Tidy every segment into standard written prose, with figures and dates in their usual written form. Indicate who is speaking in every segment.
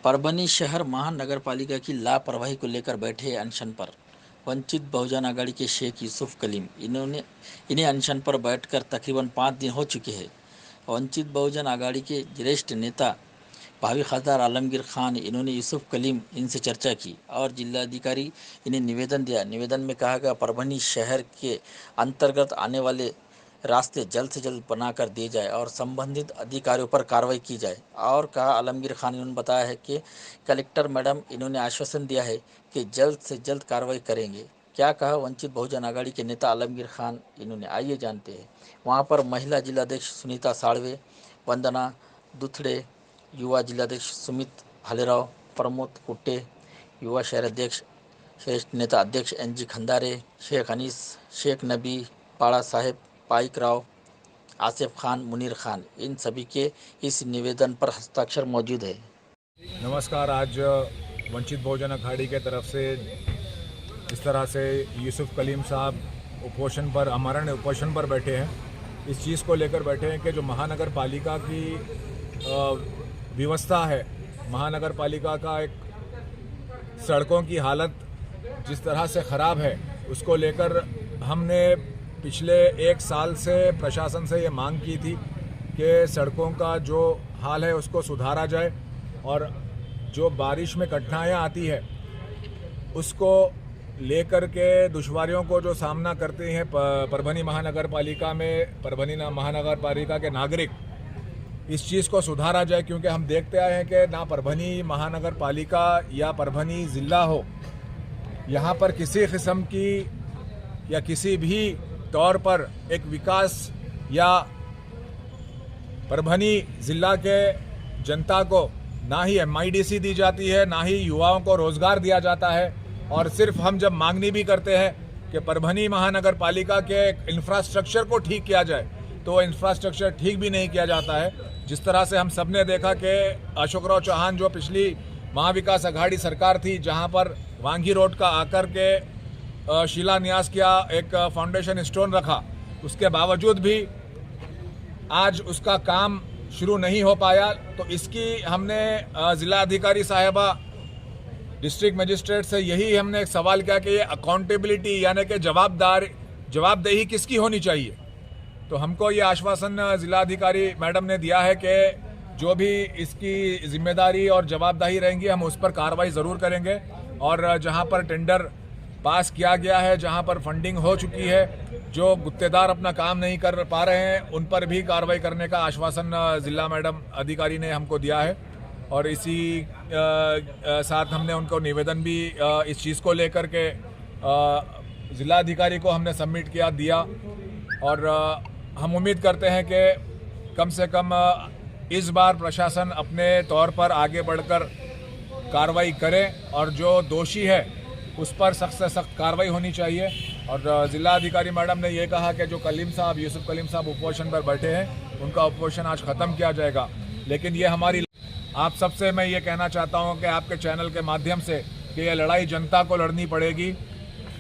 Speaker 1: परभनी शहर महानगरपालिका की लापरवाही को लेकर बैठे अनशन पर वंचित बहुजन आघाड़ी के शेख यूसुफ कलीम इन्हें अनशन पर बैठकर तकरीबन 5 दिन हो चुके हैं। वंचित बहुजन आघाड़ी के ज्येष्ठ नेता भावी खासदार आलमगीर खान इन्होंने यूसुफ कलीम इनसे चर्चा की और जिलाधिकारी इन्हें निवेदन दिया। निवेदन में कहा गया परभनी शहर के अंतर्गत आने वाले रास्ते जल्द से जल्द बनाकर दिए जाए और संबंधित अधिकारियों पर कार्रवाई की जाए। और कहा आलमगीर खान इन्होंने बताया है कि कलेक्टर मैडम इन्होंने आश्वासन दिया है कि जल्द से जल्द कार्रवाई करेंगे। क्या कहा वंचित बहुजन आघाड़ी के नेता आलमगीर खान इन्होंने, आइए जानते हैं। वहाँ पर महिला जिलाध्यक्ष सुनीता साळवे, वंदना दुथड़े, युवा जिलाध्यक्ष सुमित भालेराव, प्रमोद कुट्टे, युवा शहर अध्यक्ष श्रेष्ठ नेता अध्यक्ष NG खंदारे, शेख अनीस, शेख नबी, पाड़ा साहेब, पाइक राव, आसिफ खान, मुनीर खान, इन सभी के इस निवेदन पर हस्ताक्षर मौजूद है।
Speaker 2: नमस्कार। आज वंचित बहुजन अखाड़ी के तरफ से इस तरह से यूसुफ कलीम साहब उपोषण पर, आमरण उपोषण पर बैठे हैं। इस चीज़ को लेकर बैठे हैं कि जो महानगर पालिका की व्यवस्था है, महानगर पालिका का एक सड़कों की हालत जिस तरह से ख़राब है, उसको लेकर हमने पिछले 1 साल से प्रशासन से ये मांग की थी कि सड़कों का जो हाल है उसको सुधारा जाए और जो बारिश में कठिनाइयाँ आती है उसको लेकर के दुश्वारियों को जो सामना करते हैं परभनी महानगर पालिका में, परभनी महानगर पालिका के नागरिक, इस चीज़ को सुधारा जाए। क्योंकि हम देखते आए हैं कि ना परभनी महानगर पालिका या परभनी ज़िला हो, यहाँ पर किसी किस्म की या किसी भी तौर पर एक विकास या परभनी ज़िला के जनता को ना ही MIDC दी जाती है, ना ही युवाओं को रोज़गार दिया जाता है। और सिर्फ हम जब मांगनी भी करते हैं कि परभनी महानगर पालिका के इंफ्रास्ट्रक्चर को ठीक किया जाए, तो इंफ्रास्ट्रक्चर ठीक भी नहीं किया जाता है। जिस तरह से हम सब ने देखा कि अशोकराव चौहान जो पिछली महाविकास आघाड़ी सरकार थी, जहां पर वांगी रोड का आकर के शिलान्यास किया, एक फाउंडेशन स्टोन रखा, उसके बावजूद भी आज उसका काम शुरू नहीं हो पाया। तो इसकी हमने ज़िला अधिकारी साहिबा, डिस्ट्रिक्ट मजिस्ट्रेट से यही हमने एक सवाल किया कि ये अकाउंटेबिलिटी यानी कि जवाबदेही किसकी होनी चाहिए। तो हमको ये आश्वासन ज़िला अधिकारी मैडम ने दिया है कि जो भी इसकी जिम्मेदारी और जवाबदेही रहेंगी हम उस पर कार्रवाई ज़रूर करेंगे। और जहां पर टेंडर पास किया गया है, जहां पर फंडिंग हो चुकी है, जो गुत्तेदार अपना काम नहीं कर पा रहे हैं, उन पर भी कार्रवाई करने का आश्वासन ज़िला मैडम अधिकारी ने हमको दिया है। और इसी साथ हमने उनको निवेदन भी इस चीज़ को लेकर के ज़िला अधिकारी को हमने सबमिट दिया। और हम उम्मीद करते हैं कि कम से कम इस बार प्रशासन अपने तौर पर आगे बढ़कर कार्रवाई करे और जो दोषी है उस पर सख्त से सख्त कार्रवाई होनी चाहिए। और ज़िला अधिकारी मैडम ने ये कहा कि जो कलीम साहब, यूसुफ कलीम साहब उपोषण पर बैठे हैं, उनका उपोषण आज ख़त्म किया जाएगा। लेकिन ये हमारी, आप सबसे मैं ये कहना चाहता हूँ कि आपके चैनल के माध्यम से कि ये लड़ाई जनता को लड़नी पड़ेगी।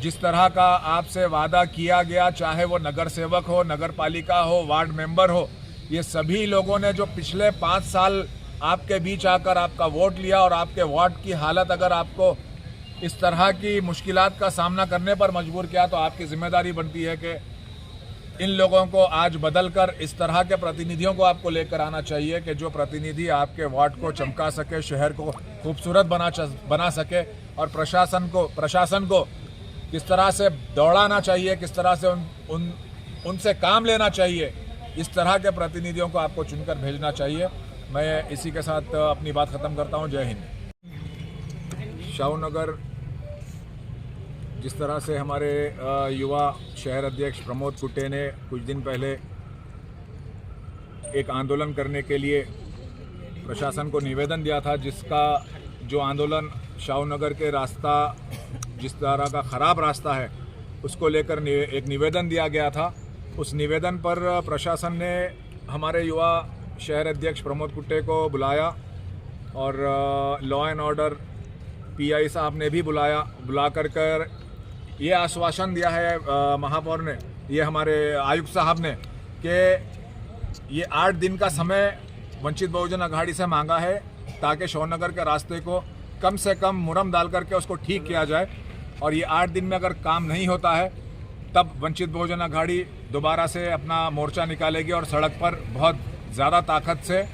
Speaker 2: जिस तरह का आपसे वादा किया गया, चाहे वो नगर सेवक हो, नगर पालिका हो, वार्ड मेंबर हो, ये सभी लोगों ने जो पिछले 5 साल आपके बीच आकर आपका वोट लिया और आपके वार्ड की हालत अगर आपको इस तरह की मुश्किलात का सामना करने पर मजबूर किया, तो आपकी जिम्मेदारी बनती है कि इन लोगों को आज बदलकर इस तरह के प्रतिनिधियों को आपको लेकर आना चाहिए कि जो प्रतिनिधि आपके वार्ड को चमका सके, शहर को खूबसूरत बना सके। और प्रशासन को किस तरह से दौड़ाना चाहिए, किस तरह से उनसे काम लेना चाहिए, इस तरह के प्रतिनिधियों को आपको चुनकर भेजना चाहिए। मैं इसी के साथ अपनी बात ख़त्म करता हूँ। जय हिंद। शाहूनगर जिस तरह से हमारे युवा शहर अध्यक्ष प्रमोद कुट्टे ने कुछ दिन पहले एक आंदोलन करने के लिए प्रशासन को निवेदन दिया था, जिसका जो आंदोलन शाहूनगर के रास्ता, जिस तरह का ख़राब रास्ता है, उसको लेकर एक निवेदन दिया गया था। उस निवेदन पर प्रशासन ने हमारे युवा शहर अध्यक्ष प्रमोद कुट्टे को बुलाया और लॉ एंड ऑर्डर PI साहब ने भी बुला कर ये आश्वासन दिया है महापौर ने, ये हमारे आयुक्त साहब ने, कि ये 8 दिन का समय वंचित बहुजन अघाड़ी से मांगा है ताकि शोरनगर के रास्ते को कम से कम मुरम डाल करके उसको ठीक किया जाए। और ये 8 दिन में अगर काम नहीं होता है तब वंचित बहुजन अघाड़ी दोबारा से अपना मोर्चा निकालेगी और सड़क पर बहुत ज़्यादा ताकत से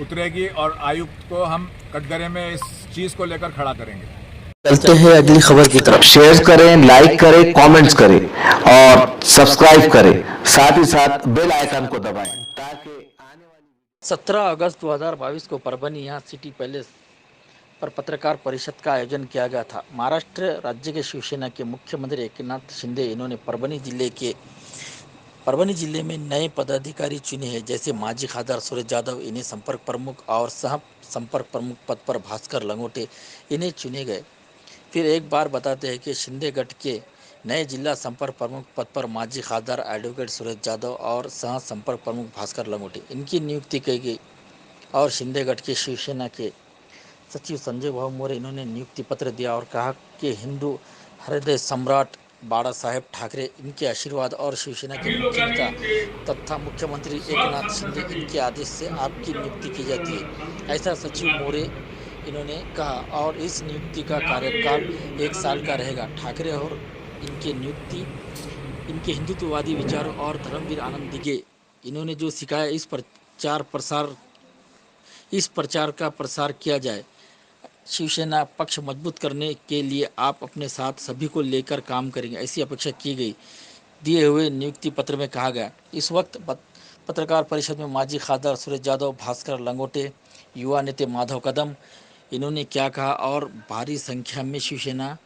Speaker 2: उतरेगी और आयुक्त को हम कटघरे में इस चीज़ को लेकर खड़ा करेंगे।
Speaker 3: चलते हैं अगली खबर की तरफ। शेयर करें, लाइक करें, कमेंट्स करें और सब्सक्राइब करें, साथ ही साथ बेल आइकन को दबाएं ताकि आने वाली
Speaker 1: 17 अगस्त 2022 को परभनी यहाँ सिटी पैलेस पर पत्रकार परिषद का आयोजन किया गया था। महाराष्ट्र राज्य के शिवसेना के मुख्यमंत्री एकनाथ शिंदे इन्होंने परभनी जिले में नए पदाधिकारी चुने हैं, जैसे माजी खासदार सुरेश यादव इन्हें संपर्क प्रमुख और सह संपर्क प्रमुख पद पर भास्कर लंगोटे इन्हें चुने गए। फिर एक बार बताते हैं कि शिंदे गढ़ के नए जिला संपर्क प्रमुख पद पर माजी खासदार एडवोकेट सुरेश यादव और सह संपर्क प्रमुख भास्कर लंगोटे इनकी नियुक्ति की गई। और शिंदे गढ़ के शिवसेना के सचिव संजय भाऊ मोरे इन्होंने नियुक्ति पत्र दिया और कहा कि हिंदू हृदय सम्राट बाला साहेब ठाकरे इनके आशीर्वाद और शिवसेना के मुख्यता तथा मुख्यमंत्री एकनाथ शिंदे इनके आदेश से आपकी नियुक्ति की जाती है, ऐसा सचिव मोरे इन्होंने कहा। और इस नियुक्ति का कार्यकाल 1 साल का रहेगा। ठाकरे और इनके नियुक्ति इनके हिंदुत्ववादी विचारों और धर्मवीर आनंद दिघे इन्होंने जो सिखाया इस प्रचार का प्रसार किया जाए। शिवसेना पक्ष मजबूत करने के लिए आप अपने साथ सभी को लेकर काम करेंगे, ऐसी अपेक्षा की गई। दिए हुए नियुक्ति पत्र में कहा गया। इस वक्त पत्रकार परिषद में माजी खासदार सुरेश यादव, भास्कर लंगोटे, युवा नेता माधव कदम इन्होंने क्या कहा और भारी संख्या में शिवसेना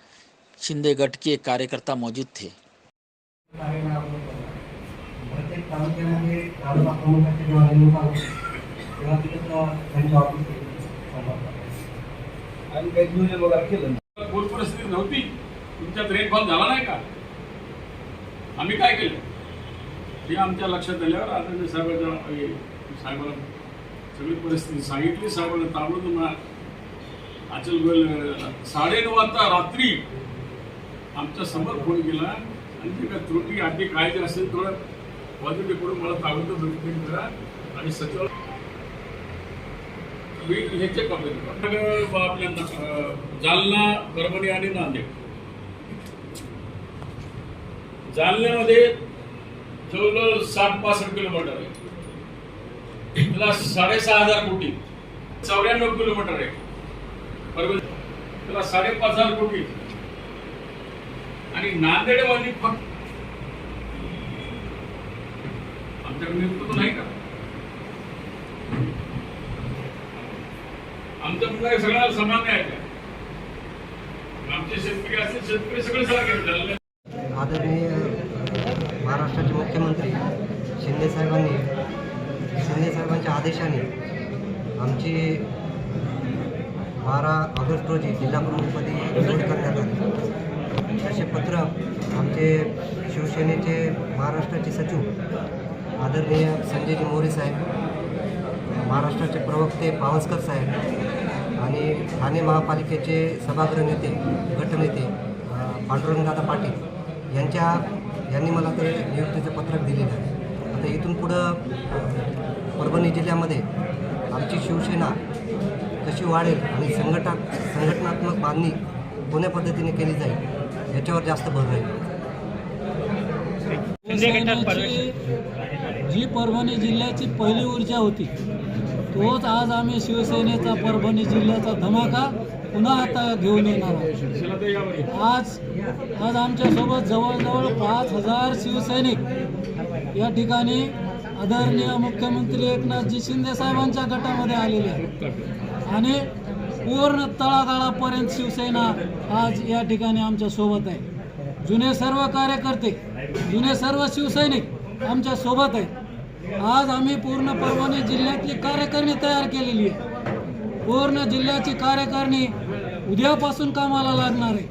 Speaker 1: शिंदे गढ़ के कार्यकर्ता मौजूद थे।
Speaker 4: पूर परिस्थिती नव्हती, तुमच्यात रेटफॉल झाला नाही का? आम्ही काय केलं हे आमच्या लक्षात आल्यावर आदरणीय साहेबांना सगळी परिस्थिती सांगितली। साहेबांना ताबडतोब अचल गोयल 9:30 वाजता रात्री आमच्या समोर फोन केला आणि ते काय त्रुटी आधी काय जे असेल थोडं पॉझिटिव्ह करून मला ताबडतोब भेट करा आणि सचिव ह्याचे आपल्या जालना, परभणी आणि नांदेड। जालन्यामध्ये जवळजवळ 60-65 किलोमीटर आहे, त्याला 6,500 कोटी, 94 किलोमीटर आहे। परभणी त्याला 5,500 कोटी आणि नांदेडमध्ये फक्त आमच्याकडे नेतृत्व नाही का? आमचं म्हणणं सगळ्याला समान आहे का? आमचे शेतकरी असतील, शेतकरी सगळे सगळे
Speaker 5: आदरणीय महाराष्ट्राचे मुख्यमंत्री शिंदे साहेबांच्या आदेशाने आमची 12 ऑगस्ट रोजी जिल्हा प्रमुखपदी निवड करण्यात आली। तसे पत्र आमचे शिवसेनेचे महाराष्ट्राचे सचिव आदरणीय संजयजी मोरे साहेब, महाराष्ट्राचे प्रवक्ते पावसकर साहेब आणि ठाणे महापालिकेचे सभागृह नेते गटनेते पांडुरंगदादा पाटील यांनी मला ते नियुक्तीचं पत्रक दिलेलं आहे। आता इथून पुढं परभणी जिल्ह्यामध्ये आमची शिवसेना कशी वाढेल आणि संघटनात्मक बांधणी कोण्या पद्धतीने केली जाईल याच्यावर जास्त भर राहील।
Speaker 6: जी परभणी जिल्ह्याची पहिली ऊर्जा होती तोच आज आम्ही शिवसेनेचा परभणी जिल्ह्याचा धमाका पुन्हा आता घेऊन येणार आहोत। आज आमच्यासोबत जवळजवळ 5,000 शिवसैनिक या ठिकाणी आदरणीय मुख्यमंत्री एकनाथजी शिंदे साहेबांच्या गटामध्ये आलेले आहेत आणि पूर्ण तळागाळापर्यंत शिवसेना आज या ठिकाणी आमच्या सोबत आहे। जुने सर्व कार्यकर्ते, जुने सर्व शिवसैनिक आमच्या सोबत आहेत। आज आम्ही पूर्ण परभणी जिल्ह्यातली कार्यकारिणी तयार केलेली आहे। पूर्ण जिल्ह्याची कार्यकारिणी उद्यापासून कामाला लागणार आहे।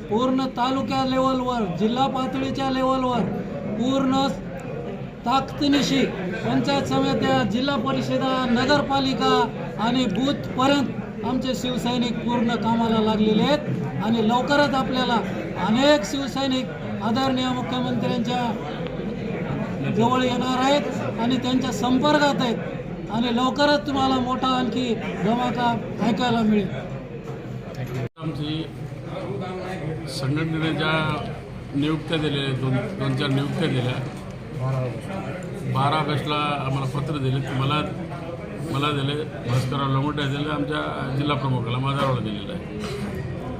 Speaker 6: पूर्ण तालुक्या लेवलवर, जिल्हा पातळीच्या लेवलवर पूर्ण ताकदीनिशी पंचायत समित्या, जिल्हा परिषदा, नगरपालिका आणि बूथपर्यंत आमचे शिवसैनिक पूर्ण कामाला लागलेले आहेत आणि लवकरच आपल्याला अनेक शिवसैनिक आदरणीय मुख्यमंत्र्यांच्या जवळ येणार आहेत आणि त्यांच्या संपर्कात आहेत। आणि लवकरच तुम्हाला मोठा आणखी धमाका ऐकायला मिळेल.
Speaker 4: आमची संघटनेने ज्या नियुक्त्या दिल्या, दोन चार नियुक्त्या दिल्या, 12 ऑगस्टला आम्हाला पत्र दिले, मला दिले, भास्करराव लोमटे दिले, आमच्या जिल्हा प्रमुखाला माझ्यावर दिलेलं आहे.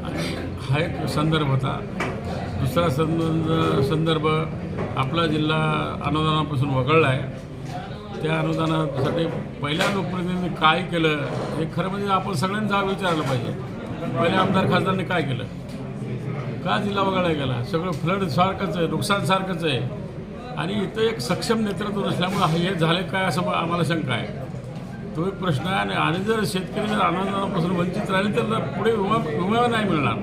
Speaker 4: आणि हा एक संदर्भ होता. दुसरा संदर्भ आपला जिल्हा अनुदानापासून वगळला आहे. त्या अनुदानासाठी पहिल्या लोकप्रतिनिधींनी काय केलं हे खरं म्हणजे आपण सगळ्यांचा विचारलं पाहिजे. पहिले आमदार खासदारांनी काय केलं, का जिल्हा वगळला गेला, सगळं फ्लड सारखंच आहे, नुकसान सारखंच आहे. आणि इथं एक सक्षम नेतृत्व नसल्यामुळं हे झाले काय असं आम्हाला शंका आहे. तो एक प्रश्न आहे. आणि जर शेतकरी जर अनुदानापासून वंचित राहिले तर पुढे विमा नाही मिळणार.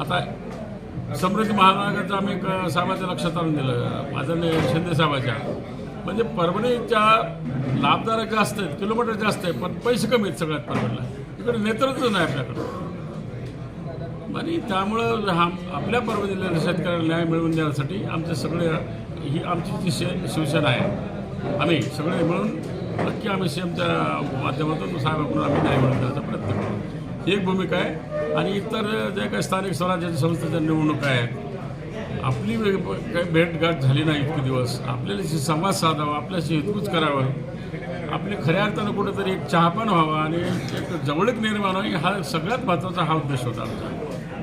Speaker 4: आता समृद्धी महामार्गाचं आम्ही एक साहेबाच्या लक्षात आणून दिलं, आदरणीय शिंदे साहेबाच्या. म्हणजे परभणीच्या लाभदारक जास्त आहेत, किलोमीटर जास्त आहे, पण पैसे कमी आहेत सगळ्यात परभणीला. इकडे नेतृत्व नाही आपल्याकडं. आणि त्यामुळं आपल्या परभणी जिल्ह्यात शेतकऱ्याला न्याय मिळवून देण्यासाठी आमचे सगळे ही आमची जी शिवसेना आहे, आम्ही सगळे मिळून नक्की आम्ही सीएमच्या माध्यमातून साहेबांकडून आम्ही न्याय मिळवून देण्याचा प्रयत्न करू. ही एक भूमिका आहे. आणि इतर जे काही स्थानिक स्वराज्याच्या संस्थेच्या निवडणुका आहेत, आपली काही भेटगाठ झाली नाही इतके दिवस. आपल्याशी संवाद साधावा, आपल्याशी हितगुज करावं, आपली खऱ्या अर्थानं कुठेतरी एक चहापान व्हावा आणि एक जवळीक निर्माण व्हावी, हा सगळ्यात महत्त्वाचा हा उद्देश होता आमचा.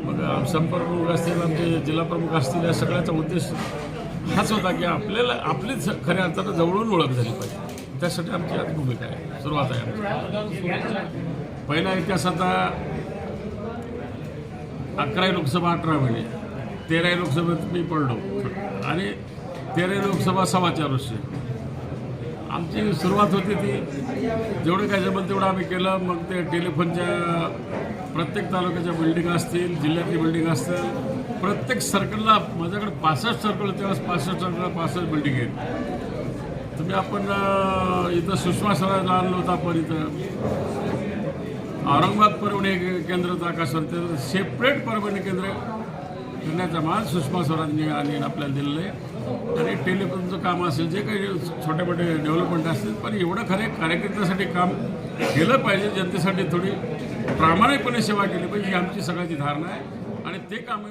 Speaker 4: मग संपर्क प्रमुख असतील, आमचे जिल्हा प्रमुख असतील, या सगळ्याचा उद्देश हाच होता की आपल्याला आपलीच खऱ्या अर्थानं जवळून ओळख झाली पाहिजे. त्यासाठी आमची आज भूमिका आहे, सुरुवात आहे आमची. पहिला इतिहासाचा 11 लोकसभा 18 महिने, 13 लोकसभेत मी पडलो आणि 13 लोकसभा 4.25 वर्ष. आमची सुरुवात होती ती जेवढं काय जमेल तेवढं आम्ही केलं. मग ते टेलिफोनच्या प्रत्येक तालुक्याच्या बिल्डिंग असतील, जिल्ह्यातली बिल्डिंग असतील, प्रत्येक सर्कलला माझ्याकडे 65 सर्कल, तेव्हा 65 सर्कल 65 बिल्डिंग आहेत. तुम्ही आपण इथं सुषमा स्वराज आणलं होतं आपण इथं औरंगाबाद परभणी केंद्राचं आकाशवाणी सेपरेट परभणी केंद्र करण्याचा मान सुषमा स्वराजने आणि आपल्याला दिलेलं आहे. आणि टेलिफोनचं काम असेल, जे काही छोटे मोठे डेव्हलपमेंट असतील, पण एवढं खरे कार्यकर्त्यासाठी काम केलं पाहिजे, जनतेसाठी थोडी प्रामाणिकपणे सेवा केली पाहिजे, ही आमची सगळ्याची धारणा आहे. आणि ते काम